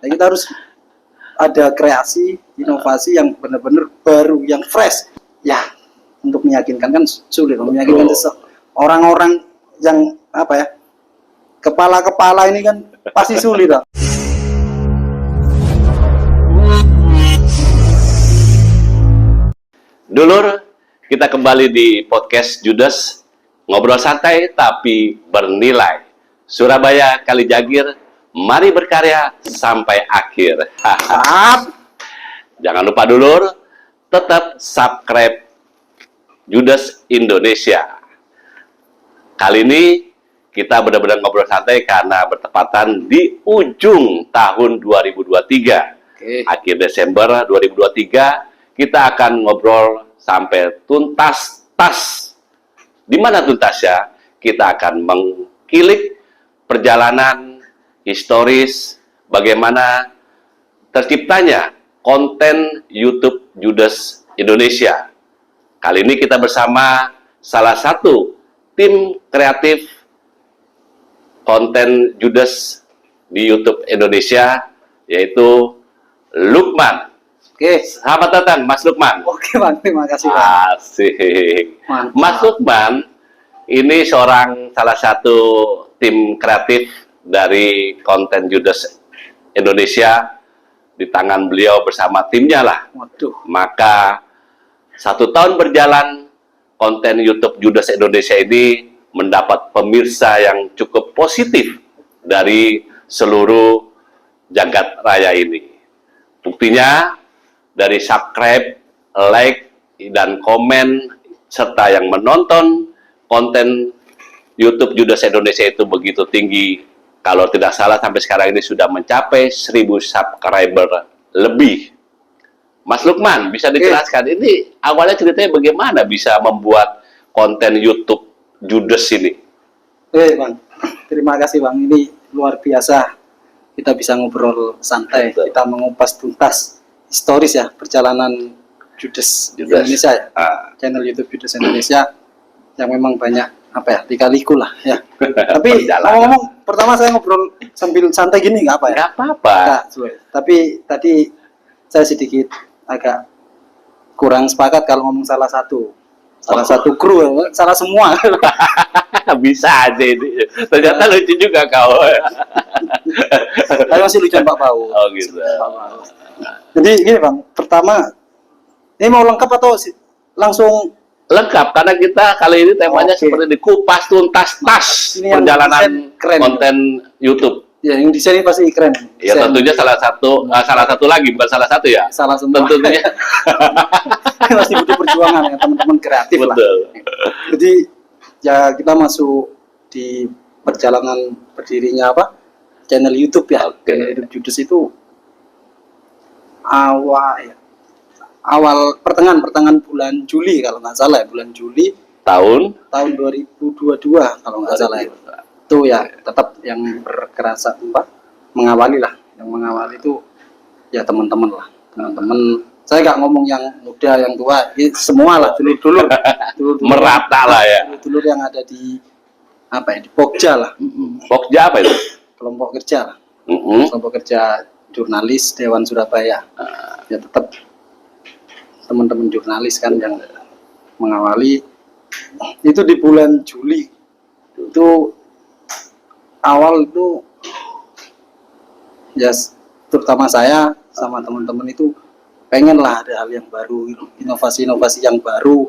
Nah, kita harus ada kreasi, inovasi yang benar-benar baru, yang fresh. Ya, untuk meyakinkan kan sulit, meyakinkan orang-orang yang apa ya, kepala-kepala ini kan pasti sulit. Dulur, kita kembali di podcast Judes, ngobrol santai tapi bernilai. Surabaya Kalijagir, mari berkarya sampai akhir. Jangan lupa dulur, tetap subscribe Judes Indonesia. Kali ini kita benar-benar ngobrol santai karena bertepatan di ujung tahun 2023. Akhir Desember 2023. Kita akan ngobrol sampai tuntas. Di mana tuntasnya? Kita akan mengkilik perjalanan historis bagaimana terciptanya konten YouTube Judes Indonesia. Kali ini kita bersama salah satu tim kreatif konten Judes di YouTube Indonesia, yaitu Lukman. Oke, selamat datang Mas Lukman. Oke Bang, terima kasih Bang. Asik. Mantap. Mas Lukman ini salah satu tim kreatif dari konten Judes Indonesia. Di tangan beliau bersama timnya lah. Waduh. Maka 1 tahun berjalan, konten YouTube Judes Indonesia ini mendapat pemirsa yang cukup positif dari seluruh jagat raya ini. Buktinya dari subscribe, like, dan komen, serta yang menonton konten YouTube Judes Indonesia itu begitu tinggi. Kalau tidak salah sampai sekarang ini sudah mencapai 1000 subscriber lebih. Mas Lukman, bisa dijelaskan ini awalnya ceritanya bagaimana bisa membuat konten YouTube Judes ini? Bang, terima kasih Bang. Ini luar biasa. Kita bisa ngobrol santai, kita mengupas tuntas historis ya, perjalanan Judes Indonesia ya. Channel YouTube Judes Indonesia yang memang banyak apa ya, lika-liku lah ya. Tapi ngomong pertama saya ngobrol sambil santai gini nggak apa ya? Nggak apa-apa. Tapi tadi saya sedikit agak kurang sepakat kalau ngomong salah satu kru, salah semua. Bisa aja ini. Ternyata lucu juga kau. Saya masih lucu Pak Pau. Oh gitu. Jadi gini Bang, pertama ini mau lengkap atau langsung? Lengkap, karena kita kali ini temanya seperti dikupas tuntas perjalanan keren, konten YouTube. Ya, yang desain pasti keren. Ya tentunya salah satu lagi, bukan salah satu ya. Salah semua. Tentunya. Masih butuh perjuangan ya teman-teman kreatif. Betul lah. Jadi ya kita masuk di perjalanan berdirinya channel YouTube ya. Channel YouTube Judes itu awal pertengahan bulan Juli kalau nggak salah ya, bulan Juli tahun 2022 kalau nggak salah ya. Itu ya tetap yang berkerasa mengawali lah, yang mengawali itu ya teman-teman lah, teman-teman. Saya nggak ngomong yang muda yang tua, semua lah, dulur merata lah ya, dulur yang ada di di Pokja lah. Pokja apa itu? Kelompok kerja lah. Kelompok kerja jurnalis Dewan Surabaya. Ya tetap teman-teman jurnalis kan yang mengawali itu di bulan Juli. Itu awal itu ya terutama saya sama teman-teman itu pengen lah ada hal yang baru gitu, inovasi-inovasi yang baru,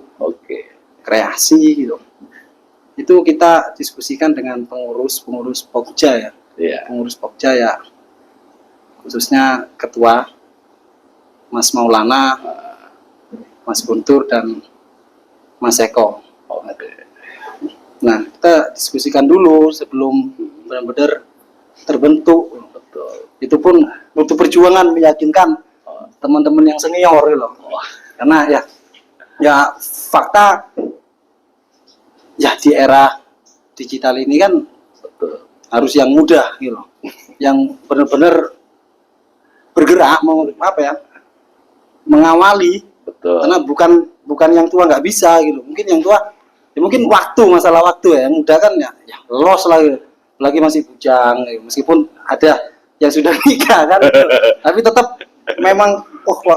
kreasi gitu. Itu kita diskusikan dengan pengurus Pokja ya. Pengurus Pokja ya, khususnya ketua Mas Maulana, Mas Guntur, dan Mas Eko. Nah, kita diskusikan dulu sebelum benar-benar terbentuk. Itu pun butuh perjuangan meyakinkan teman-teman yang senior loh. Karena ya fakta ya di era digital ini kan harus yang mudah gitu, yang benar-benar bergerak mengawali. Karena bukan yang tua nggak bisa gitu. Mungkin yang tua ya mungkin masalah waktu ya. Yang muda kan ya los lah gitu. Lagi masih bujang gitu. Meskipun ada yang sudah nikah kan. Tapi tetap memang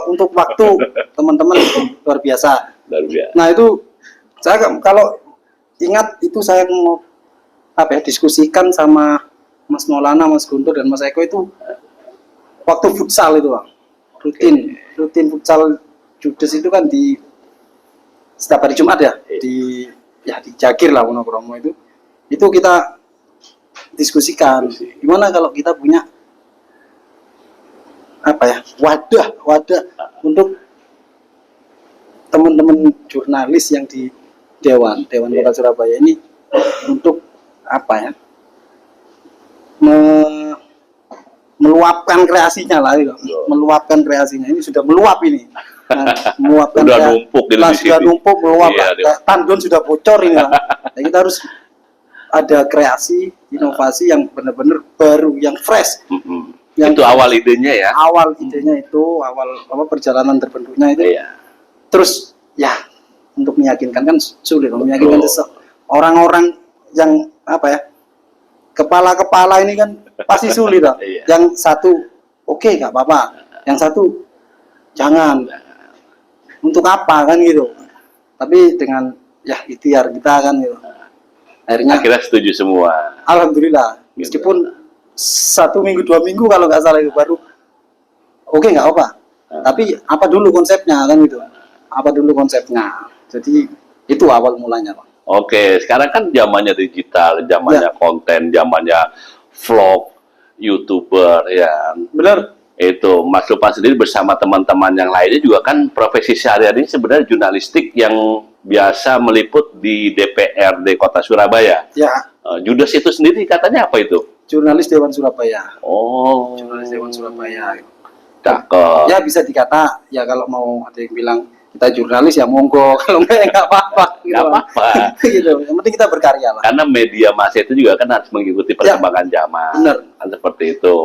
untuk waktu teman-teman luar biasa. Luar biasa. Nah itu saya kalau ingat itu saya mau diskusikan sama Mas Maulana, Mas Guntur dan Mas Eko itu waktu futsal itu Bang. Rutin futsal Judes itu kan di setiap hari Jumat ya di Jagir lah Wonokromo itu kita diskusikan gimana kalau kita punya wadah untuk teman-teman jurnalis yang di Dewan Kota Surabaya ini untuk meluapkan kreasinya lah gitu. Meluapkan kreasinya ini sudah meluap ini. Nah, meluapkan sudah numpuk di sudah numpuk meluap. Iya, tandon sudah bocor ini lah. Nah, kita harus ada kreasi, inovasi yang benar-benar baru, yang fresh. Yang itu awal idenya ya. Awal idenya itu, perjalanan terbentuknya itu. Iya. Terus ya untuk meyakinkan kan sulit meyakinkan orang-orang yang kepala-kepala ini kan pasti sulit lah. Iya. Yang satu oke, nggak apa-apa, yang satu jangan, untuk apa kan gitu. Tapi dengan ikhtiar kita kan gitu, akhirnya setuju semua. Alhamdulillah Gitu. meskipun 1 minggu 2 minggu kalau nggak salah itu baru oke, nggak apa. Tapi apa dulu konsepnya kan gitu, apa dulu konsepnya. Jadi itu awal mulanya Pak. Oke, sekarang kan zamannya digital, zamannya konten, zamannya vlog, YouTuber ya. Benar. Itu Mas Lukman sendiri bersama teman-teman yang lainnya juga kan profesi sehari-hari ini sebenarnya jurnalistik yang biasa meliput di DPRD Kota Surabaya. Ya. Judes itu sendiri katanya apa itu? Jurnalis Dewan Surabaya. Oh. Jurnalis Dewan Surabaya. Cakep. Ya bisa dikata ya kalau mau ada yang bilang kita jurnalis ya monggo, kalau enggak ya nggak apa-apa. Nggak apa-apa. Gitu. Yang penting kita berkarya lah. Karena media massa itu juga kan harus mengikuti perkembangan zaman. Benar. Kan seperti itu.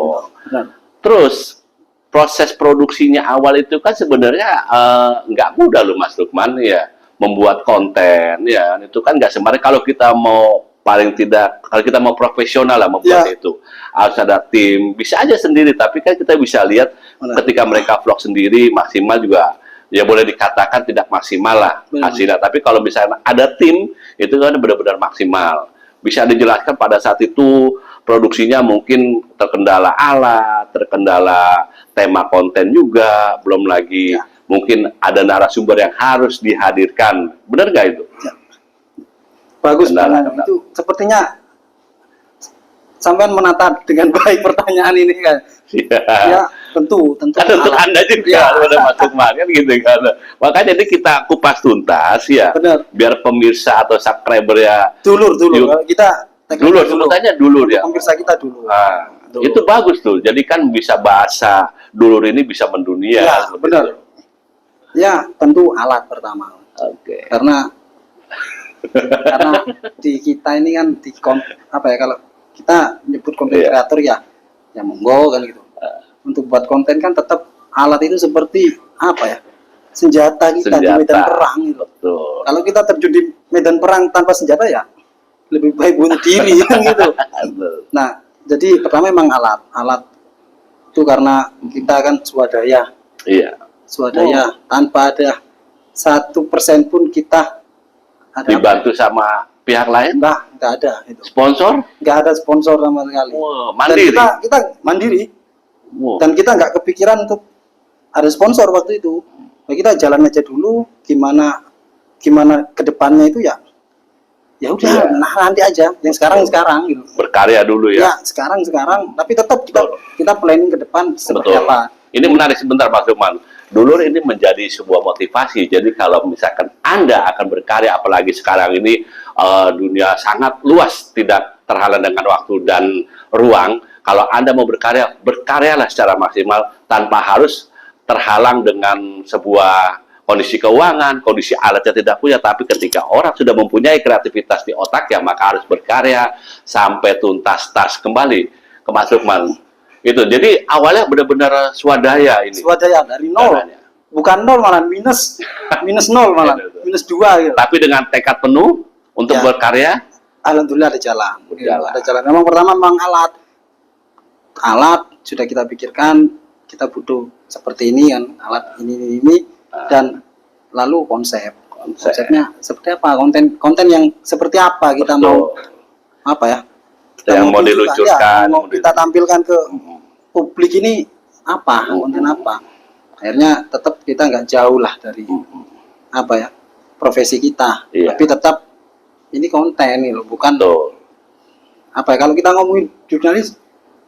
Benar. Terus proses produksinya awal itu kan sebenarnya nggak mudah loh Mas Lukman ya, membuat konten ya itu kan nggak sembarang. Kalau kita mau kalau kita mau profesional lah membuat itu harus ada tim, bisa aja sendiri tapi kan kita bisa lihat ketika mereka vlog sendiri maksimal juga ya boleh dikatakan tidak maksimal lah hasilnya. Tapi kalau misalnya ada tim itu kan benar-benar maksimal. Bisa dijelaskan pada saat itu produksinya mungkin terkendala alat, terkendala tema konten juga, belum lagi mungkin ada narasumber yang harus dihadirkan. Benar nggak itu? Ya. Bagus, itu sepertinya sampean menata dengan baik pertanyaan ini kan. Ya, tentu kan untuk Anda juga udah masuk kan gitu kan. Makanya ini kita kupas tuntas ya. Benar. Biar pemirsa atau subscriber ya dulur kita sebutannya dulur ya. Pemirsa kita dulu. Itu bagus tuh. Jadi kan bisa bahasa dulur ini bisa mendunia. Ya, benar. Ya, tentu alat pertama. Oke. Karena di kita ini kan kalau kita nyebut konten kreator ya monggo kan gitu. Untuk buat konten kan tetap alat itu seperti senjata kita di medan perang gitu. Betul. Kalau kita terjun di medan perang tanpa senjata ya lebih baik bunuh diri kan gitu. Nah, jadi pertama memang alat itu karena kita kan swadaya. Iya. Swadaya tanpa ada 1% pun kita dibantu sama pihak lain? Nggak ada itu. Sponsor? Nggak ada sponsor sama sekali. Mandiri? Dan kita mandiri. Dan kita nggak kepikiran untuk ada sponsor waktu itu. Nah, kita jalan aja dulu, gimana ke depannya itu ya udah, nanti aja. Yang sekarang gitu. Berkarya dulu ya. Ya, sekarang, tapi tetap kita planning ke depan seperti apa. Ini menarik sebentar Mas Lukman. Dulur ini menjadi sebuah motivasi. Jadi kalau misalkan Anda akan berkarya, apalagi sekarang ini dunia sangat luas, tidak terhalang dengan waktu dan ruang. Kalau Anda mau berkarya, berkaryalah secara maksimal tanpa harus terhalang dengan sebuah kondisi keuangan, kondisi alatnya tidak punya. Tapi ketika orang sudah mempunyai kreativitas di otaknya, maka harus berkarya sampai tuntas tas. Kembali ke Mas Lukman. Itu jadi awalnya benar-benar swadaya ini. Swadaya dari nol. Bukan nol malah minus 0 malah, minus 2 gitu. Tapi dengan tekad penuh untuk berkarya, alhamdulillah ada jalan. Ada jalan. Memang pertama memang alat. alat sudah kita pikirkan, kita butuh seperti ini kan, alat ini dan lalu konsepnya seperti apa, konten yang seperti apa kita mau apa ya, yang mau diluncurkan, mau kita tampilkan ke publik ini apa, konten apa. Akhirnya tetap kita nggak jauh lah dari apa ya, profesi kita, tapi tetap ini konten nih loh, bukan apa ya, kalau kita ngomongin jurnalis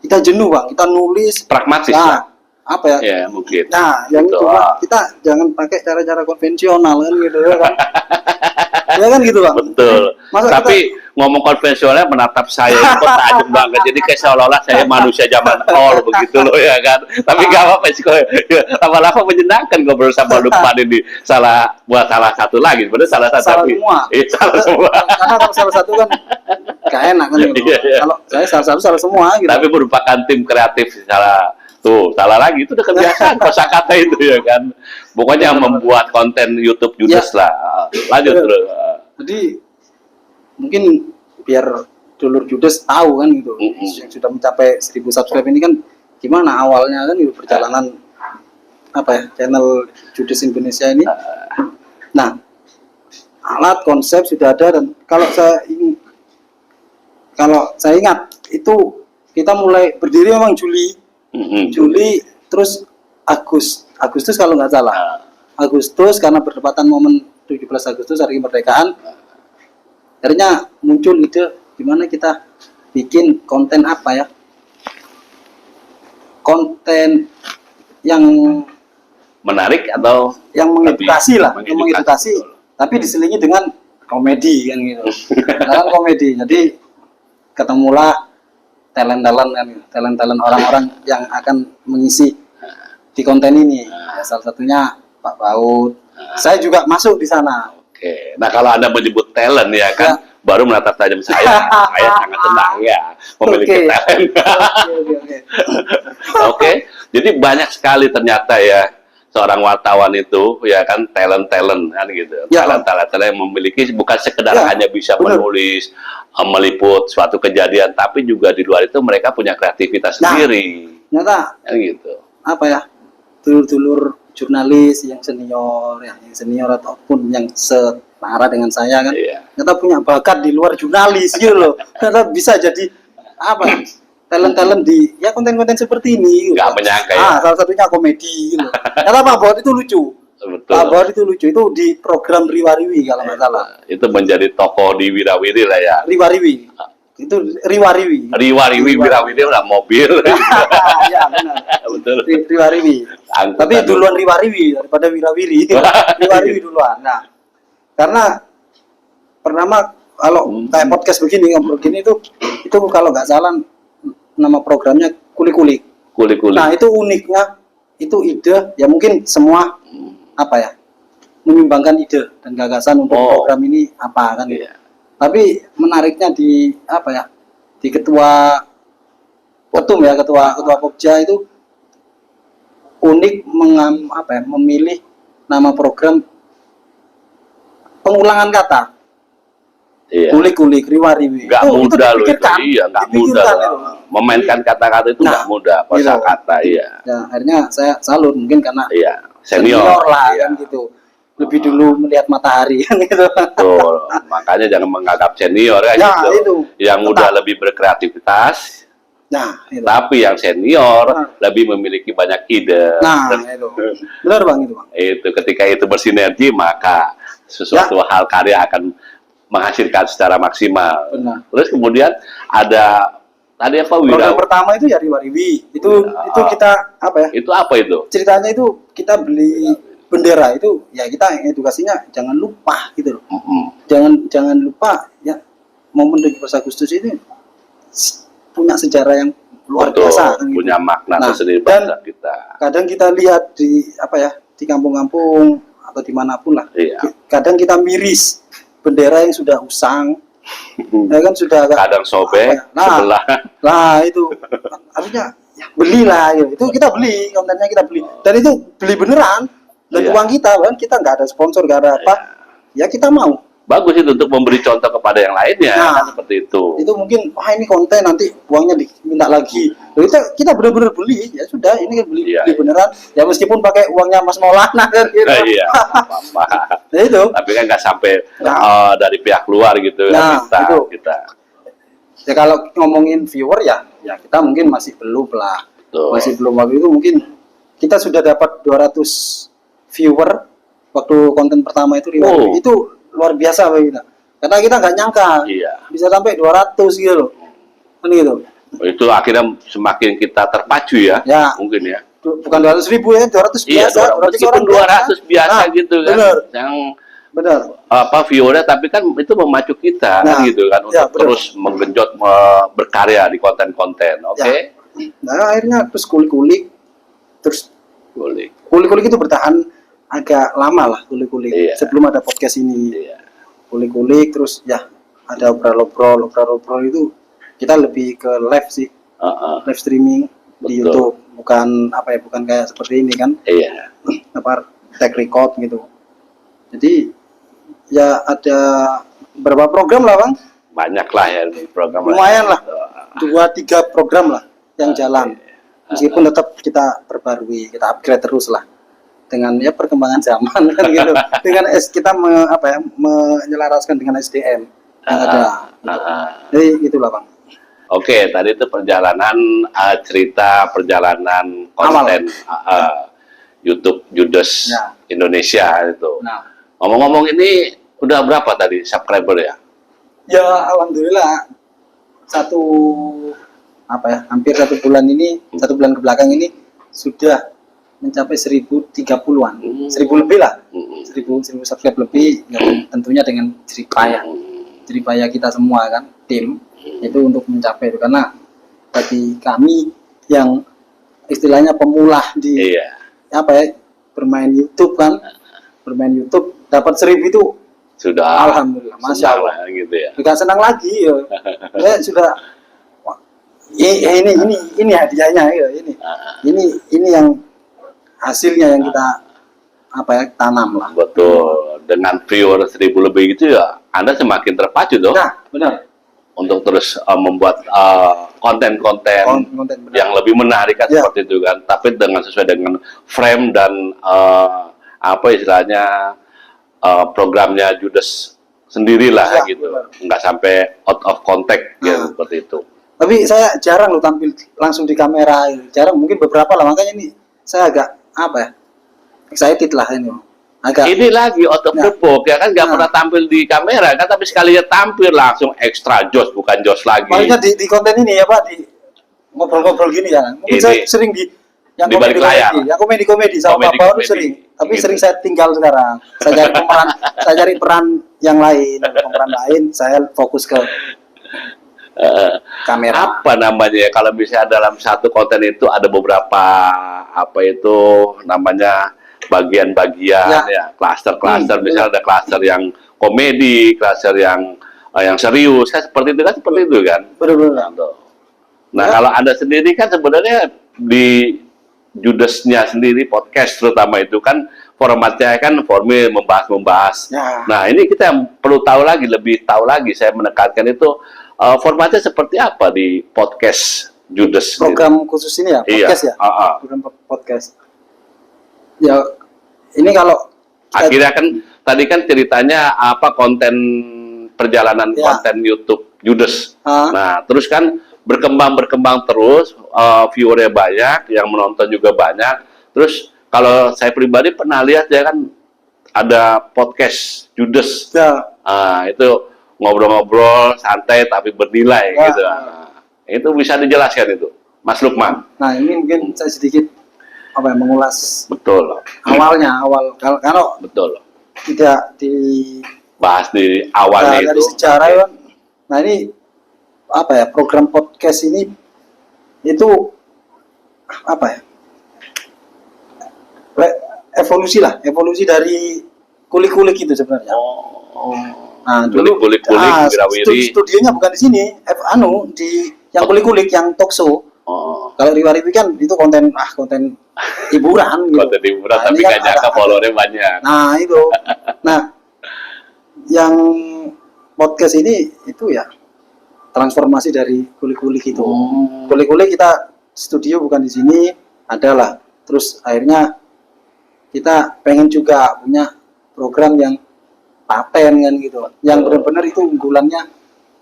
kita jenuh Bang, kita nulis pragmatis lah, apa ya, ya mungkin. Nah yang itu Bang, kita jangan pakai cara-cara konvensional kan gitu ya kan. Ya kan gitu Bang. Betul. Masa tapi ngomong konvensionalnya menatap saya itu kok tajam banget. Jadi kayak seolah-olah saya manusia zaman old begitu loh ya kan. Tapi gak apa-apa sih kok. Lama-lama menyenangkan ngobrol sama Lukman ini. Buat salah satu lagi. Sebenarnya salah satu. Salah semua. Salah semua. Karena kalau salah satu kan gak enak kan gitu. Kalau saya salah satu salah semua gitu. Tapi merupakan tim kreatif salah lagi itu udah kebiasaan kosakata itu ya kan. Pokoknya membuat konten YouTube Judes lah. Lanjut terus. Jadi mungkin biar dulur Judes tahu kan gitu, yang sudah mencapai 1000 subscribe ini kan gimana awalnya kan gitu, perjalanan apa ya, channel Judes Indonesia ini. Nah, alat konsep sudah ada, dan kalau saya ingat itu kita mulai berdiri memang Juli terus Agustus kalau nggak salah. Agustus karena berdepatan momen 17 Agustus hari kemerdekaan. Akhirnya muncul ide gimana kita bikin konten apa ya? Konten yang menarik atau yang mengedukasi lah, yang mengedukasi, tapi diselingi dengan komedi kan gitu. Dengan komedi. Jadi ketemulah talent orang-orang yang akan mengisi di konten ini. Ya, salah satunya Pak Baut. Saya juga masuk di sana. Oke. Nah kalau Anda menyebut talent ya kan, baru menatap tajam saya sangat senang ya memiliki talent. Oke. Jadi banyak sekali ternyata ya seorang wartawan itu ya kan talent kan gitu. Talent yang memiliki bukan sekedar hanya bisa menulis, meliput suatu kejadian, tapi juga di luar itu mereka punya kreativitas sendiri. Ternyata gitu. Apa ya? Dulur-dulur jurnalis yang senior ataupun yang setara dengan saya kan, ternyata punya bakat di luar jurnalis gitu loh. Ternyata bisa jadi apa? Talent di ya konten-konten seperti ini. Nggak menyangka ya. Salah satunya komedi gitu. Ternyata Pak Baut itu lucu. Betul. Pak Baut itu lucu, itu di program Riwariwi kalau nggak salah. Itu menjadi tokoh di Wirawiri lah ya. Riwariwi. Itu Riwariwi. Wirawiri udah mobil. Ya benar. Betul. Riwariwi. Tapi duluan Riwariwi daripada Wirawiri. Riwariwi duluan. Nah, karena pertama kalau kayak podcast begini, ngobrol gini itu kalau nggak salah nama programnya Kuli-Kuli. Nah, itu uniknya, itu ide ya mungkin semua apa ya, menyumbangkan ide dan gagasan untuk program ini apa kan. Tapi menariknya di apa ya, di ketua Pokja itu unik memilih nama program pengulangan kata. Kulik-kulik, riwariwi. Nggak mudah loh itu. Iya, nggak mudah. Memainkan kata-kata itu nggak mudah. Kosakata, iya. Ya, akhirnya saya salut mungkin karena senior lah kan gitu. Lebih dulu melihat matahari kan gitu. Betul. Makanya jangan menganggap senior ya gitu. Itu. Yang muda lebih berkreativitas. Nah, itu. Tapi yang senior lebih memiliki banyak ide. Nah, itu. Benar Bang itu, Bang. Itu ketika itu bersinergi maka sesuatu hal karya akan menghasilkan secara maksimal. Benar. Terus kemudian ada tadi apa program pertama itu ya Riwariwi. Itu kita apa ya? Itu apa itu? Ceritanya itu kita beli bendera itu ya, kita edukasinya jangan lupa gitu loh. Jangan lupa ya, momen 17 Agustus ini punya sejarah yang luar biasa kan, punya gitu. makna tersendiri bangsa kita. Kadang kita lihat di apa ya, di kampung-kampung atau dimanapun lah. Kadang kita miris bendera yang sudah usang, ya kan sudah kadang sobek sebelah. Nah itu artinya ya, belilah ya. Itu kita beli, kontennya kita beli, dan itu beli beneran dan uang kita, kan kita nggak ada sponsor, nggak ada apa, ya kita mau bagus itu untuk memberi contoh kepada yang lainnya, Nah, kan seperti itu. Itu mungkin wah ini konten nanti uangnya diminta lagi. Loh, kita benar-benar beli, ya sudah ini kan beli, Iya, beli beneran. Ya meskipun pakai uangnya Mas Maulana kan gitu. Iya, apa-apa. Ya itu. Tapi kan nggak sampai Nah. dari pihak luar gitu Nah, kan itu. kita. Ya kalau ngomongin viewer ya kita mungkin masih belum lah. Betul. Masih belum, waktu itu mungkin kita sudah dapat 200 viewer waktu konten pertama itu Oh. itu luar biasa bagi kita. Karena kita nggak nyangka Iya. bisa sampai 200 gitu loh. Kan gitu. Itu akhirnya semakin kita terpacu ya, Ya. mungkin ya. Bukan 200.000 ya, 200 Iya, biasa. 200 meskipun orang 200 biasa Nah, gitu kan. benar. Yang Benar. viewernya, tapi kan itu memacu kita kan Nah, gitu kan ya, untuk benar. terus menggenjot berkarya di konten-konten. Oke. Ya. Nah, akhirnya terus kulik-kulik, terus Boleh. kulik-kulik itu bertahan agak lama lah, kulik-kulik Iya. sebelum ada podcast ini. Iya. Kulik-kulik terus ya ada obrol-obrol itu kita lebih ke live sih, live streaming di Betul. YouTube, bukan bukan kayak seperti ini kan, Iya. tag record gitu. Jadi ya ada berapa program lah Bang, Banyak lah ya di program. lumayan lah, Gitu. 2-3 program lah yang jalan. Meskipun tetap kita perbarui, kita upgrade terus lah dengan ya perkembangan zaman kan gitu. Dengan kita menyelaraskan dengan SDM yang ada. Jadi gitulah Bang. Oke, tadi itu perjalanan cerita perjalanan konten YouTube Judes Ya. Indonesia itu. Nah, Ngomong-ngomong ini udah berapa tadi subscriber ya? ya alhamdulillah hampir 1 bulan ini, 1 bulan ke belakang ini sudah mencapai 1030-an, 1000 lebih lah, 1000 subscribe lebih, ya, tentunya dengan jeripaya kita semua kan, tim itu untuk mencapai itu, karena bagi kami yang istilahnya pemula di Iya. bermain YouTube kan, bermain YouTube dapat 1000 itu Sudah. alhamdulillah, masya Allah, gitu ya. juga senang lagi ya. Ya sudah. Wah, ini hadiahnya ya, ini yang hasilnya yang kita tanam lah. Betul. Dengan viewer 1000 lebih gitu ya, Anda semakin terpacu tuh Nah, benar. untuk terus membuat konten-konten Konten benar. yang lebih menarik kan Ya. seperti itu kan, tapi sesuai dengan frame dan istilahnya programnya Judes sendirilah Ya, gitu, benar. nggak sampai out of contact gitu, seperti itu. Tapi saya jarang lo tampil langsung di kamera, jarang, mungkin beberapa lah, makanya ini saya agak excited lah ini. Agak Ini lagi out of the box ya kan, nggak Nah. pernah tampil di kamera kan, tapi sekalinya tampil langsung extra joss, bukan joss lagi. palinnya di konten ini ya Pak, di ngobrol-ngobrol gini ya. Mungkin Ini, saya sering di yang di balik layar. yang komedi sama Pak Paul Komedi. sering. Tapi Gitu. sering saya tinggal sekarang. Saya cari peran yang lain, pemeran lain, saya fokus ke kamera. Apa namanya ya, kalau misalnya dalam satu konten itu ada beberapa bagian-bagian ya, klaster-klaster, misalnya ada klaster yang komedi, klaster yang serius kan, seperti itu kan. Benar-benar. Nah, Ya. kalau Anda sendiri kan sebenarnya di Judesnya sendiri, podcast terutama itu kan formatnya kan formil, membahas. Ya. Nah, ini kita yang perlu lebih tahu lagi, saya menekankan itu formatnya seperti apa di podcast Judes sendiri? Program khusus ini ya, podcast Iya. ya. Program podcast. Ya, ini kalau Akhirnya kan tadi kan ceritanya konten perjalanan Ya. konten YouTube Judes. Ah. Nah, terus kan berkembang terus, viewernya banyak, yang menonton juga banyak. Terus kalau saya pribadi pernah lihat ya kan ada podcast Judes. ya, Itu ngobrol-ngobrol santai tapi bernilai Ya. gitu. Nah, itu bisa dijelaskan itu, Mas Lukman. nah ini mungkin saya sedikit mengulas Betul, awal kalau betul. tidak di Bahas di awalnya dari itu. sejarah ya. Nah ini program podcast ini itu evolusi dari kulik-kulik itu sebenarnya. Nah, Kulik-kulik, Wirawiri. Studionya bukan di sini, di yang kulik-kulik, yang talk show. Oh, Kalau Riwariwi kan itu konten hiburan gitu. konten hiburan Nah, tapi ini kan nggak nyangka followernya banyak. Nah, itu. Nah, yang podcast ini itu ya transformasi dari kuli-kuli gitu. Kuli-kuli kita studio bukan di sini, adalah. Terus akhirnya kita pengen juga punya program yang paten kan gitu, yang benar-benar itu unggulannya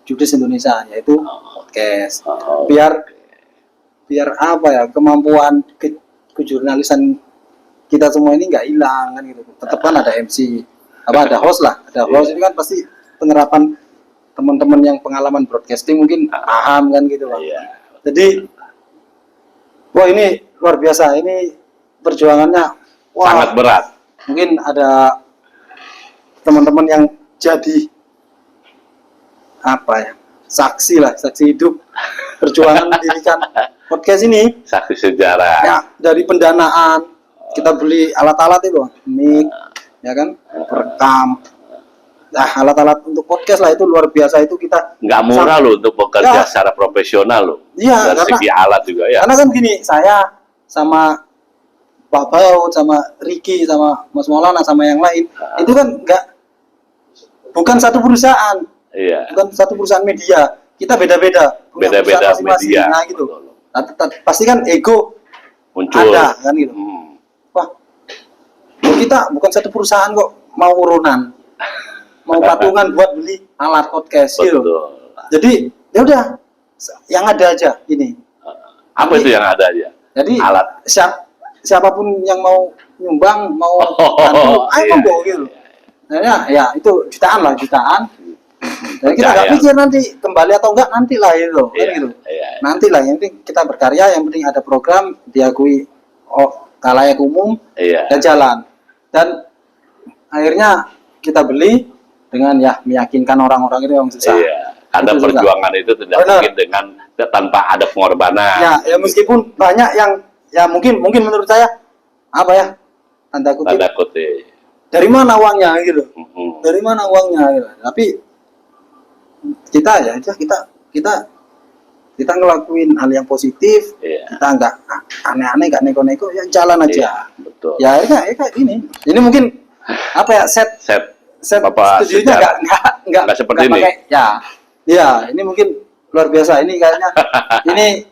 Judes Indonesia, yaitu podcast. Biar apa ya, kemampuan kejurnalisan kita semua ini nggak hilang kan gitu. Tetap kan ada MC, ada host lah, ada host. Ini kan pasti penerapan teman-teman yang pengalaman broadcasting mungkin paham kan gitu Bang. Jadi wah ini luar biasa, ini perjuangannya sangat berat. Mungkin ada teman-teman yang jadi apa ya, saksi hidup perjuangan mendirikan podcast ini. Saksi sejarah. Ya, dari pendanaan kita beli alat-alat itu, mic, ya kan, perekam. Nah, alat-alat untuk podcast lah itu luar biasa, itu kita nggak murah loh untuk bekerja secara profesional loh. Iya, dari segi alat juga ya. Karena kan gini, saya sama Pak Baut, sama Ricky, sama Mas Maulana, sama yang lain, itu kan bukan satu perusahaan, bukan satu perusahaan media. Kita beda-beda, beda-beda media. Nah gitu. Pasti kan ego muncul, ada kan gitu. Wah, kita bukan satu perusahaan kok, mau urunan, mau patungan buat beli alat podcast gitu. Jadi ya udah, yang ada aja ini. Apa itu yang ada aja? Jadi alat. Siapapun yang mau nyumbang, mau bantu, ayo monggo gitu. Nah, ya itu jutaan. Jadi kita nggak pikir nanti kembali atau enggak, nanti lah itu, kan gitu. Nanti lah, yang penting kita berkarya, yang penting ada program diakui khalayak umum, dan jalan. Dan akhirnya kita beli dengan ya meyakinkan orang-orang itu yang susah. Karena perjuangan itu tidak mungkin dengan tanpa ada pengorbanan. Ya meskipun banyak yang ya mungkin menurut saya apa ya, tanda kutip. Dari mana uangnya gitu? Dari mana uangnya gitu. Tapi kita ngelakuin hal yang positif, kita nggak aneh-aneh, nggak neko-neko, ya jalan aja. Betul. Ya kayak ini mungkin apa ya, set studionya nggak seperti ini. Ya ini mungkin luar biasa, ini kayaknya ini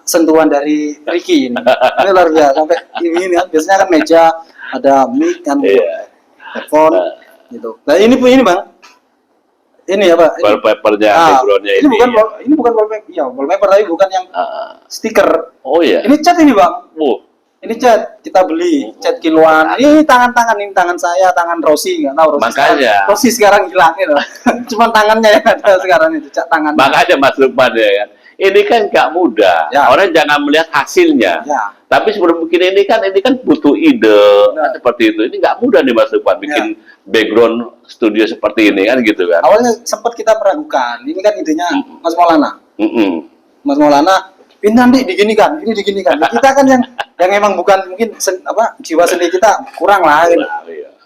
sentuhan dari Ricky ini luar biasa, sampai ini kan biasanya kan meja ada mic kan, headphone gitu. Nah ini Bang, ini apa? Wallpapernya, backgroundnya ini bukan wallpaper, ya wallpaper tapi bukan yang stiker. Oh iya. Ini cat ini Bang. Ini cat kita beli, cat kiloan. Ini tangan saya, tangan Rossi, nggak tahu Rossi. Makanya. Rossi sekarang hilang gitu. Cuma tangannya yang ada sekarang itu, cat tangan. Makanya Mas Lukman ya kan. Ini kan nggak mudah. Orang jangan melihat hasilnya. Tapi sebelum bikin ini kan butuh ide seperti itu. Ini nggak mudah nih Mas Lukman bikin background studio seperti ini kan gitu kan. Awalnya sempat kita meragukan. Ini kan idenya Mas Maulana. Mas Maulana, ini nanti diginikan. Kita kan yang emang bukan mungkin jiwa seni kita kurang lah. Gitu.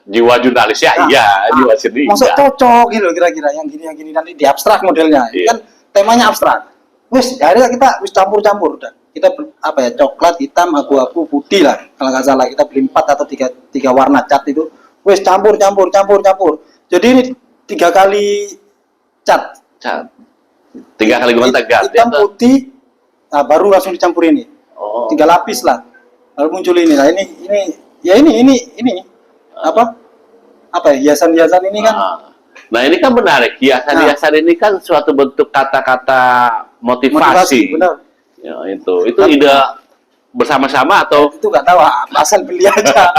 Jiwa jurnalisnya jiwa seni. Masuk cocok gitu kira-kira yang gini nanti di abstrak modelnya. Kan temanya abstrak. Wis, akhirnya kita wis campur-campur udah. Kita coklat, hitam, abu-abu, putih lah. Kalau nggak salah kita beli 4 atau 3 warna cat itu. Wis campur. Jadi ini 3 kali cat. 3 kali gonta-ganti. Hitam, putih, baru langsung dicampur ini. 3 lapis lah. Lalu muncul ini. Nah ini hiasan-hiasan ini kan. Nah ini kan menarik, hiasan ini kan suatu bentuk kata-kata motivasi. Benar. Ya, itu ide bersama-sama atau itu nggak tahu, asal beli aja,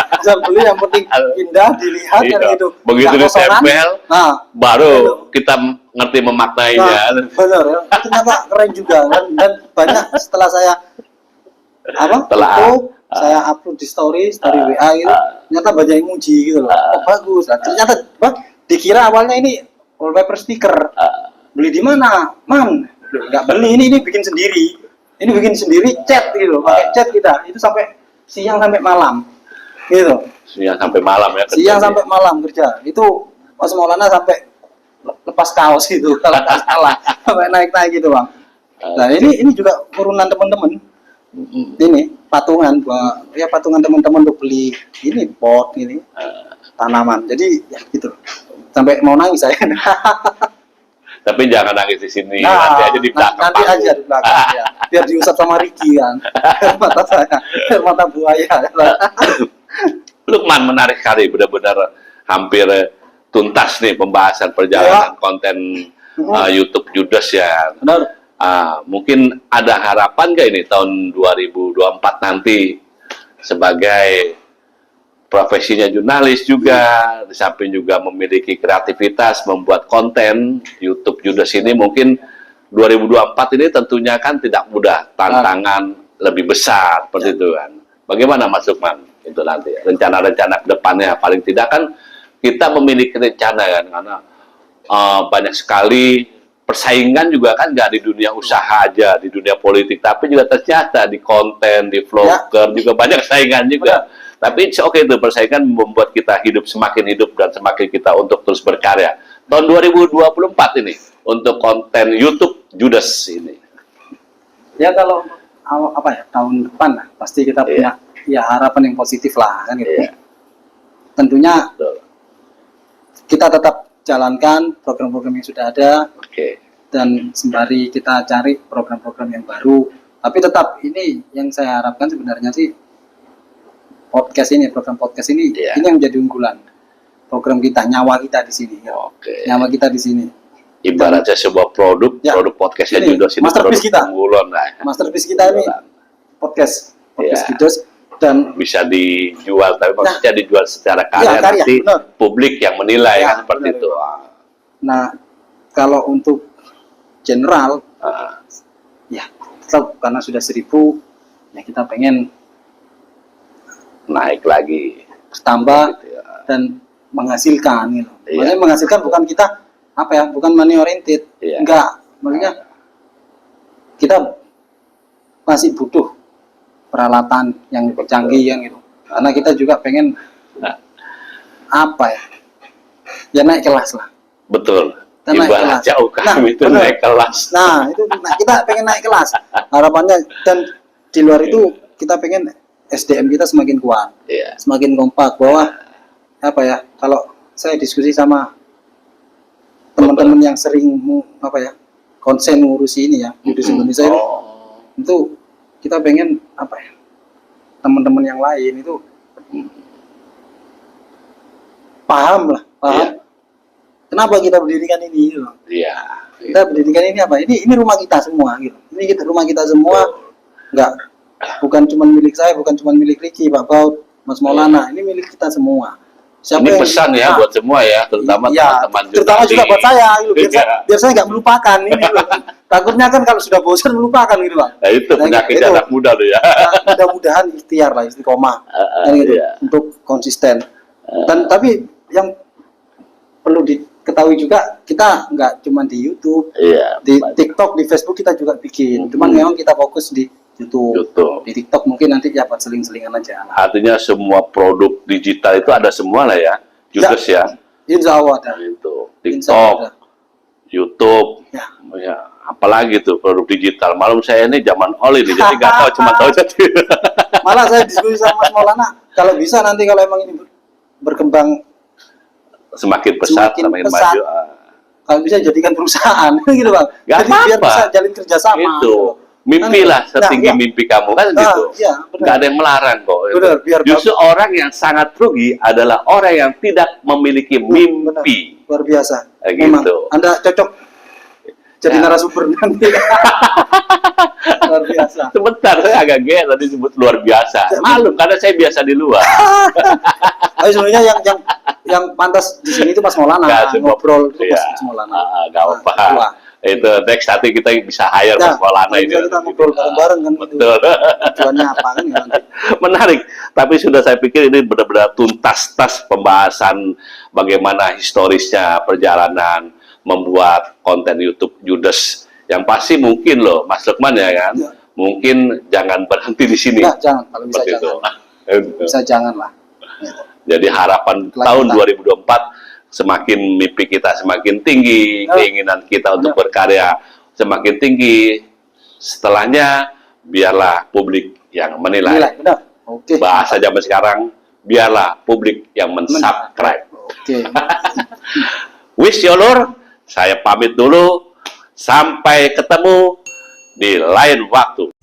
yang penting indah dilihat kan gitu. Begitu ditempel, baru kita ngerti memaknainya. Benar ya, ternyata keren juga dan banyak setelah saya saya upload di story WA gitu, ternyata banyak yang muji gitu loh. Bagus. Ternyata dikira awalnya ini wallpaper stiker. Beli di mana? Man, nggak beli, ini bikin sendiri. Ini bikin sendiri, cat gitu, pakai cat kita. Itu sampai siang sampai malam. Gitu. Siang sampai malam ya kerja. Siang sampai malam kerja. Itu Mas Maulana sampai lepas kaos gitu kalau nggak salah. Sampai naik-naik gitu, Bang. Nah, ini juga urunan teman-teman. Ini patungan teman-teman untuk beli ini pot ini tanaman. Jadi ya gitu. sampai mau nangis saya. Tapi jangan nangis di sini, Nah, nanti aja di belakang nanti aja panggung. di belakang ya. Biar diusap sama Ricky kan. Air mata saya, air mata buaya. Lukman, menarik sekali, benar-benar hampir tuntas nih pembahasan perjalanan konten YouTube Judes ya. Benar. Mungkin ada harapan nggak ini tahun 2024 nanti sebagai profesinya jurnalis juga, di samping juga memiliki kreativitas membuat konten YouTube Judes ini, mungkin 2024 ini tentunya kan tidak mudah, tantangan lebih besar seperti itu kan. Bagaimana Mas Lukman itu nanti rencana-rencana ke depannya? Paling tidak kan kita memiliki rencana kan, karena banyak sekali persaingan juga kan, nggak di dunia usaha aja, di dunia politik, tapi juga ternyata di konten, di vlogger juga banyak saingan juga. Tapi oke, itu persaingan membuat kita semakin hidup dan semakin kita untuk terus berkarya. Tahun 2024 ini untuk konten YouTube Judes ini. Ya kalau apa ya, tahun depan lah pasti kita punya ya harapan yang positif lah kan gitu. Tentunya kita tetap jalankan program-program yang sudah ada, dan sembari kita cari program-program yang baru. Tapi tetap ini yang saya harapkan sebenarnya sih, program podcast ini yang menjadi unggulan. Program kita, nyawa kita di sini. Nyawa kita di sini. Ibaratnya sebuah produk podcastnya Judes ini masterpiece kita. unggulan. Masterpiece kita ini podcast Judes, dan bisa dijual, tapi maksudnya dijual secara karya, nanti publik yang menilai kan, seperti itu. Nah, kalau untuk general, ya tetap karena sudah 1000, ya kita pengen naik lagi, tambah dan menghasilkan gitu. Maksudnya menghasilkan bukan kita bukan money oriented, enggak. Maksudnya kita masih butuh peralatan yang canggih yang gitu. Karena kita juga pengen ya naik kelas lah. Betul. Ibarat jauh kan itu naik kelas. Nah, itu kita pengen naik kelas. Harapannya, dan di luar itu kita pengen SDM kita semakin kuat, semakin kompak, bahwa kalau saya diskusi sama teman-teman yang sering konsen ngurusi ini ya, Judes Indonesia ini, itu kita pengen teman-teman yang lain itu paham kenapa kita berdirikan ini gitu. Kita berdirikan ini ini rumah kita semua gitu. Ini rumah kita semua, bukan cuma milik saya, bukan cuma milik Ricky, Pak Baut, Mas Maulana, ini milik kita semua. Ini pesan buat semua ya, terutama teman-teman terutama juga buat saya gitu, biar saya nggak melupakan ini gitu. Takutnya kan kalau sudah bosan melupakan gitu, Bang. Nah, itu penyakit anak muda tuh ya. Mudah-mudahan ikhtiar lah, istiqomah gitu, untuk konsisten. Dan tapi yang perlu diketahui juga, kita nggak cuma di YouTube, di TikTok, di Facebook kita juga bikin. Cuman memang kita fokus di YouTube. Di TikTok mungkin nanti buat seling-selingan aja. Artinya semua produk digital itu ada semua lah ya, Judes ya. Insya Allah ada. Itu TikTok, YouTube, apalagi tuh produk digital. Malam saya ini zaman oli nih, jadi nggak tahu, cuma tahu jadi. Malah saya diskusi sama Mas Maulana, kalau bisa nanti kalau emang ini berkembang semakin pesat, semakin maju. Kalau bisa jadikan perusahaan, gitu Bang. Jadi biar bisa jalin kerjasama. Itu. Mimpilah setinggi mimpi kamu kan gitu. Nggak ada yang melarang kok. Justru orang yang sangat rugi adalah orang yang tidak memiliki mimpi. Luar biasa. Memang, Anda cocok jadi narasumber nanti. Luar biasa. Sebentar, saya agak GR tadi sebut luar biasa. Malum karena saya biasa di luar. Sebenarnya yang pantas di sini itu Mas Maulana, ngobrol itu Mas Maulana. Gak apa-apa. Itu next nanti kita bisa hire Mas Maulana ini. Kita ngobrol bareng kan. Betul. Tujuannya apa kan ya nanti. Menarik. Tapi sudah saya pikir ini benar-benar tuntas pembahasan bagaimana historisnya perjalanan membuat konten YouTube Judes. Yang pasti mungkin loh, Mas Lukman ya kan. Mungkin jangan berhenti di sini. Jangan, kalau bisa jangan. Bisa jangan lah. Jadi harapan tahun 2024 semakin mimpi kita semakin tinggi, keinginan kita untuk berkarya semakin tinggi. Setelahnya biarlah publik yang menilai. Benar. Oke. Bahasa zaman sekarang, biarlah publik yang mensubscribe. Oke. Wish ya Lur, saya pamit dulu. Sampai ketemu di lain waktu.